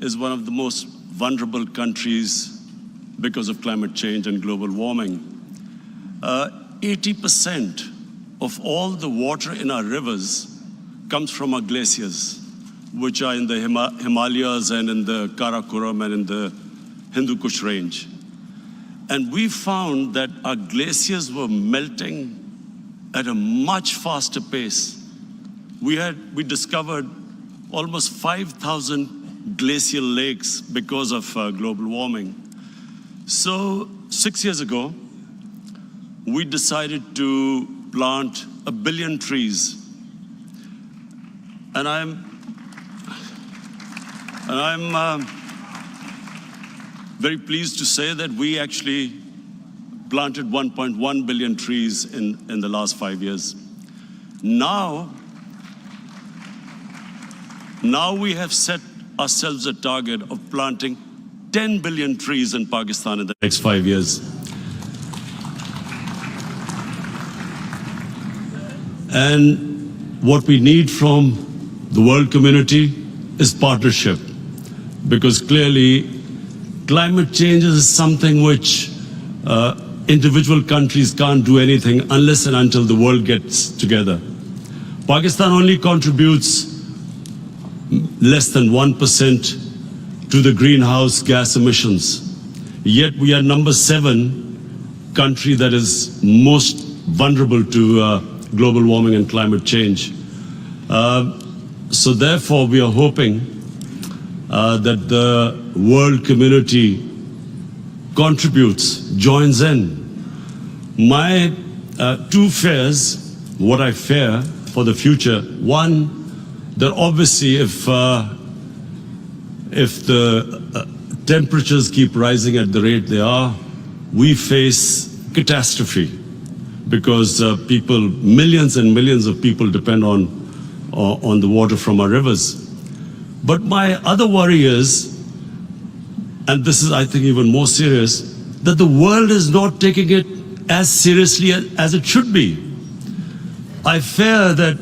is one of the most vulnerable countries because of climate change and global warming. 80% of all the water in our rivers comes from our glaciers, which are in the Himalayas and in the Karakoram and in the Hindu Kush range. And we found that our glaciers were melting at a much faster pace. We discovered almost 5,000 glacial lakes because of global warming. So 6 years ago, we decided to plant 1 billion trees. And I'm very pleased to say that we actually planted 1.1 billion trees in the last 5 years. Now we have set ourselves a target of planting 10 billion trees in Pakistan in the next 5 years. And what we need from the world community is partnership, because clearly climate change is something which individual countries can't do anything unless and until the world gets together. Pakistan only contributes less than 1% to the greenhouse gas emissions. Yet we are number 7 country that is most vulnerable to global warming and climate change. So therefore we are hoping that the world community contributes, joins in. My 2 fears, what I fear for the future: one, that obviously if the temperatures keep rising at the rate they are, we face catastrophe, because millions and millions of people depend on the water from our rivers. But my other worry is, and this is, I think, even more serious, that the world is not taking it as seriously as it should be. I fear that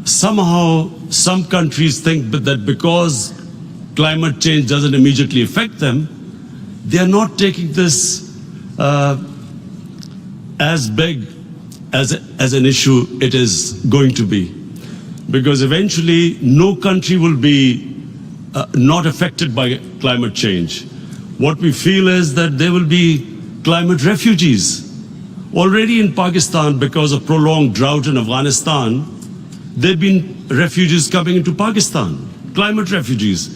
somehow some countries think that because climate change doesn't immediately affect them, they are not taking this as big as an issue it is going to be. Because eventually no country will be not affected by climate change. What we feel is that there will be climate refugees. Already in Pakistan, because of prolonged drought in Afghanistan, there have been refugees coming into Pakistan, climate refugees.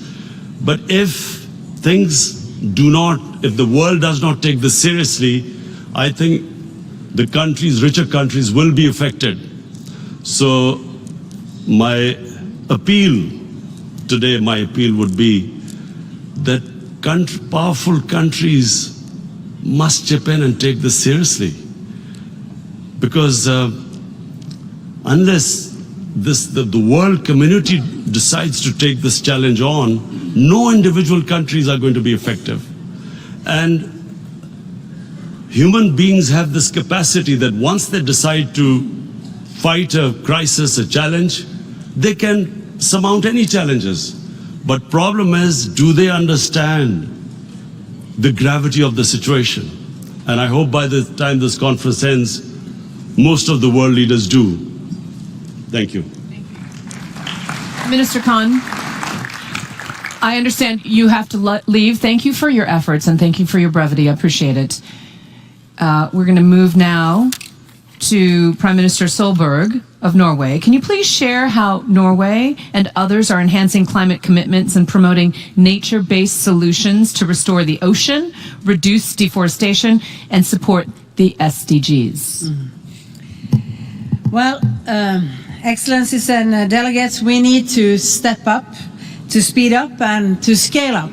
But if the world does not take this seriously, I think the countries, richer countries, will be affected. So my appeal today, would be that powerful countries must chip in and take this seriously. Because unless the world community decides to take this challenge on, no individual countries are going to be effective. And human beings have this capacity that once they decide to fight a crisis, a challenge, they can surmount any challenges. But problem is, do they understand the gravity of the situation? And I hope by the time this conference ends, most of the world leaders do. Thank you. Minister Khan, I understand you have to leave. Thank you for your efforts and thank you for your brevity. I appreciate it. We're going to move now to Prime Minister Solberg of Norway. Can you please share how Norway and others are enhancing climate commitments and promoting nature-based solutions to restore the ocean, reduce deforestation, and support the SDGs? Well, Excellencies and delegates, we need to step up, to speed up, and to scale up.